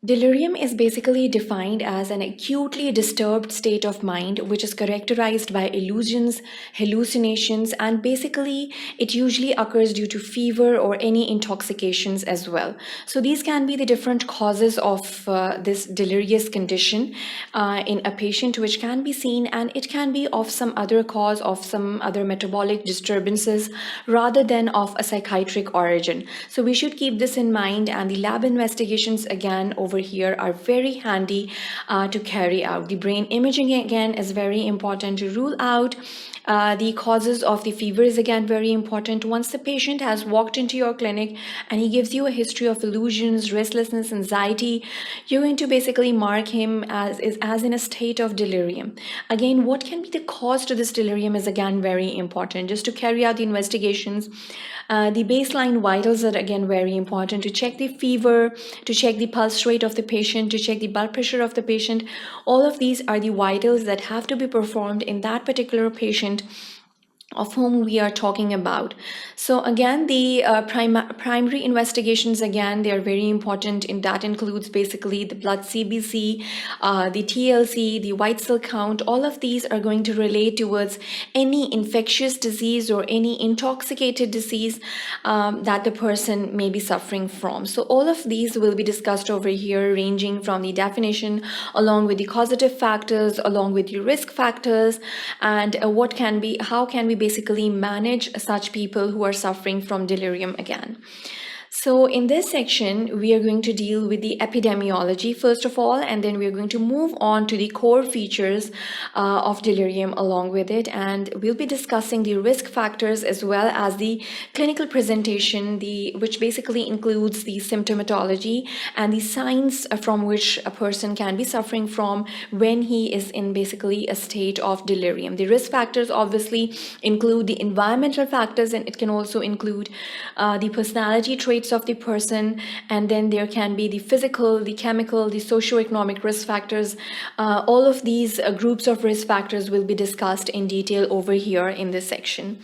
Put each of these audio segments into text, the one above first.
Delirium is basically defined as an acutely disturbed state of mind which is characterized by illusions, hallucinations, and basically it usually occurs due to fever or any intoxications as well. So these can be the different causes of this delirious condition in a patient, which can be seen, and it can be of some other cause, of some other metabolic disturbances rather than of a psychiatric origin. So we should keep this in mind, and the lab investigations again over here are very handy to carry out. The brain imaging again is very important to rule out. The causes of the fever is again very important. Once the patient has walked into your clinic and he gives you a history of illusions, restlessness, anxiety, you're going to basically mark him as in a state of delirium. Again, what can be the cause to this delirium is again very important. Just to carry out the investigations, the baseline vitals are again very important, to check the fever, to check the pulse rate of the patient, to check the blood pressure of the patient. All of these are the vitals that have to be performed in that particular patient of whom we are talking about. So again, the primary investigations, again, they are very important, and that includes basically the blood CBC, the TLC, the white cell count. All of these are going to relate towards any infectious disease or any intoxicated disease that the person may be suffering from. So all of these will be discussed over here, ranging from the definition along with the causative factors, along with the risk factors, and how can we basically manage such people who are suffering from delirium again. So in this section, we are going to deal with the epidemiology first of all, and then we are going to move on to the core features of delirium along with it, and we'll be discussing the risk factors as well as the clinical presentation, which basically includes the symptomatology and the signs from which a person can be suffering from when he is in basically a state of delirium. The risk factors obviously include the environmental factors, and it can also include the personality traits of the person, and then there can be the physical, the chemical, the socioeconomic risk factors. All of these groups of risk factors will be discussed in detail over here in this section.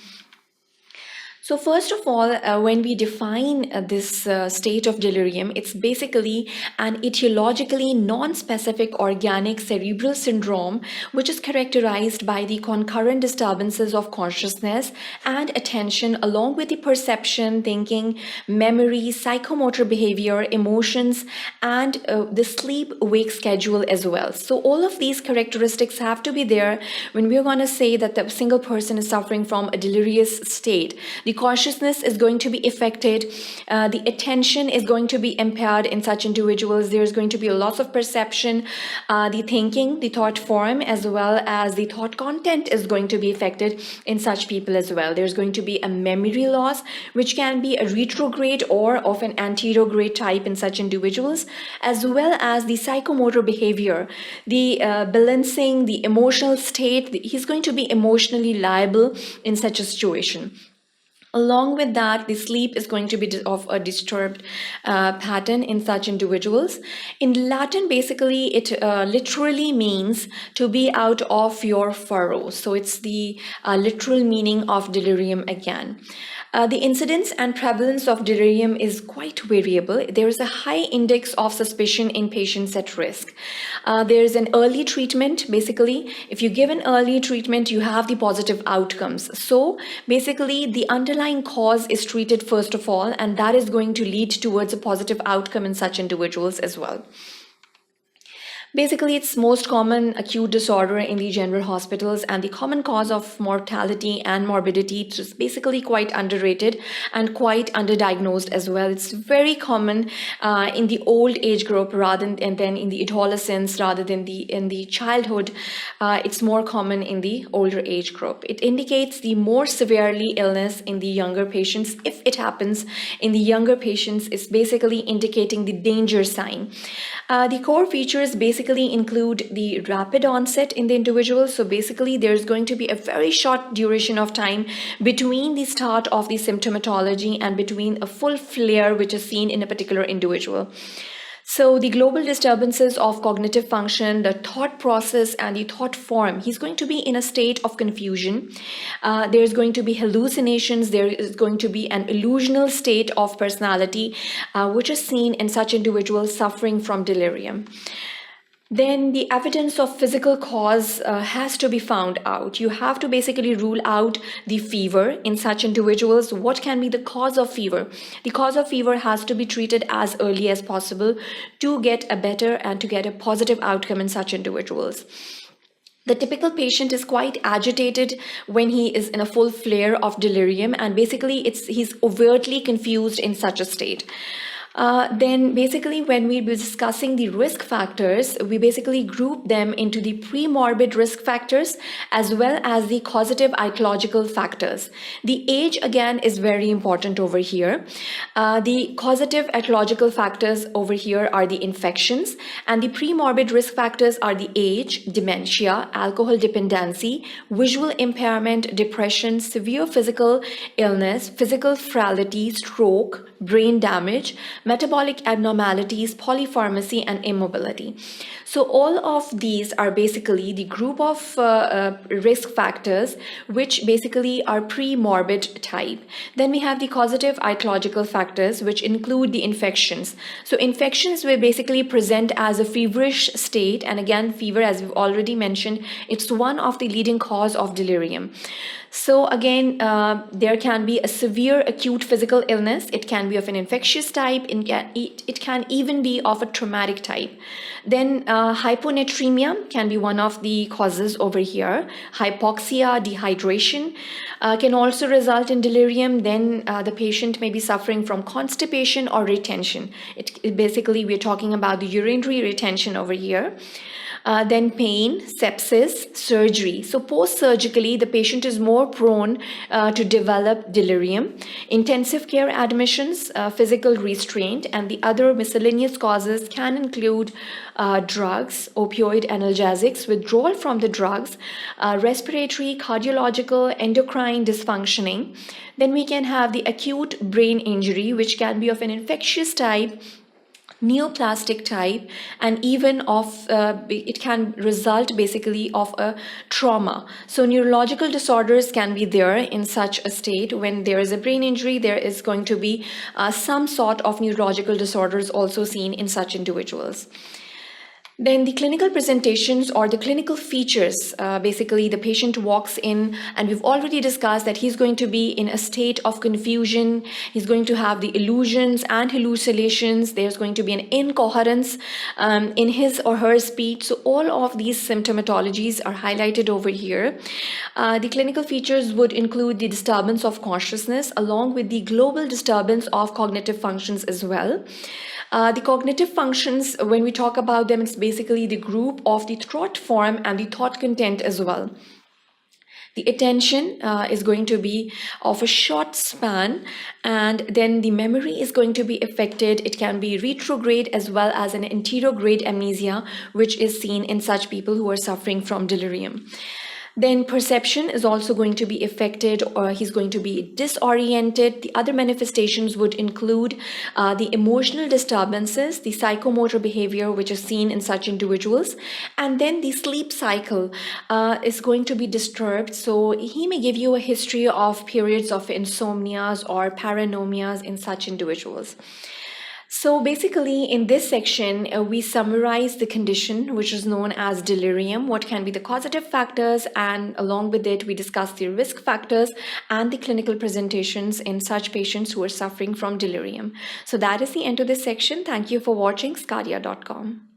So first of all, when we define this state of delirium, it's basically an etiologically non-specific organic cerebral syndrome, which is characterized by the concurrent disturbances of consciousness and attention, along with the perception, thinking, memory, psychomotor behavior, emotions, and the sleep-wake schedule as well. So all of these characteristics have to be there when we're going to say that the single person is suffering from a delirious state. The consciousness is going to be affected, the attention is going to be impaired in such individuals, there's going to be a loss of perception, the thinking, the thought form, as well as the thought content is going to be affected in such people as well. There's going to be a memory loss, which can be a retrograde or of an anterograde type in such individuals, as well as the psychomotor behavior, the balancing, the emotional state. He's going to be emotionally liable in such a situation. Along with that, the sleep is going to be of a disturbed pattern in such individuals. In Latin, basically, it literally means to be out of your furrow. So it's the literal meaning of delirium again. The incidence and prevalence of delirium is quite variable. There is a high index of suspicion in patients at risk. There is an early treatment. Basically, if you give an early treatment, you have the positive outcomes. So basically, the underlying cause is treated first of all, and that is going to lead towards a positive outcome in such individuals as well. Basically, it's most common acute disorder in the general hospitals, and the common cause of mortality and morbidity is basically quite underrated and quite underdiagnosed as well. It's very common in the old age group rather than in the adolescence, rather than in the childhood. It's more common in the older age group. It indicates the more severely illness in the younger patients. If it happens in the younger patients, it's basically indicating the danger sign. The core features basically include the rapid onset in the individual. So basically, there's going to be a very short duration of time between the start of the symptomatology and between a full flare which is seen in a particular individual. So the global disturbances of cognitive function, the thought process and the thought form, he's going to be in a state of confusion. There's going to be hallucinations. There is going to be an illusional state of personality, which is seen in such individuals suffering from delirium. Then the evidence of physical cause has to be found out. You have to basically rule out the fever in such individuals. What can be the cause of fever? The cause of fever has to be treated as early as possible to get a better and to get a positive outcome in such individuals. The typical patient is quite agitated when he is in a full flare of delirium, and basically he's overtly confused in such a state. Then basically when we were discussing the risk factors, we basically group them into the pre-morbid risk factors as well as the causative etiological factors. The age again is very important over here. The causative etiological factors over here are the infections, and the pre-morbid risk factors are the age, dementia, alcohol dependency, visual impairment, depression, severe physical illness, physical frailty, stroke, brain damage, metabolic abnormalities, polypharmacy, and immobility. So all of these are basically the group of risk factors which basically are pre-morbid type. Then we have the causative etiological factors which include the infections. So infections will basically present as a feverish state, and again fever, as we've already mentioned, it's one of the leading cause of delirium. So again, there can be a severe acute physical illness. It can be of an infectious type. It can even be of a traumatic type. Then hyponatremia can be one of the causes over here. Hypoxia, dehydration can also result in delirium. Then the patient may be suffering from constipation or retention. Basically, we're talking about the urinary retention over here. Then pain, sepsis, surgery. So post-surgically, the patient is more prone to develop delirium. Intensive care admissions, physical restraint, and the other miscellaneous causes can include drugs, opioid analgesics, withdrawal from the drugs, respiratory, cardiological, endocrine dysfunctioning. Then we can have the acute brain injury, which can be of an infectious type, neoplastic type, and even of it can result basically of a trauma. So neurological disorders can be there in such a state. When there is a brain injury, there is going to be some sort of neurological disorders also seen in such individuals. Then the clinical presentations or the clinical features, basically the patient walks in, and we've already discussed that he's going to be in a state of confusion. He's going to have the illusions and hallucinations. There's going to be an incoherence in his or her speech. So all of these symptomatologies are highlighted over here. The clinical features would include the disturbance of consciousness along with the global disturbance of cognitive functions as well. The cognitive functions, when we talk about them, it's basically the group of the thought form and the thought content as well. The attention is going to be of a short span, and then the memory is going to be affected. It can be retrograde as well as an anterograde amnesia, which is seen in such people who are suffering from delirium. Then perception is also going to be affected, or he's going to be disoriented. The other manifestations would include the emotional disturbances, the psychomotor behavior, which is seen in such individuals, and then the sleep cycle is going to be disturbed. So he may give you a history of periods of insomnias or paranomias in such individuals. So basically in this section, we summarize the condition which is known as delirium, what can be the causative factors, and along with it, we discuss the risk factors and the clinical presentations in such patients who are suffering from delirium. So that is the end of this section. Thank you for watching sqadia.com.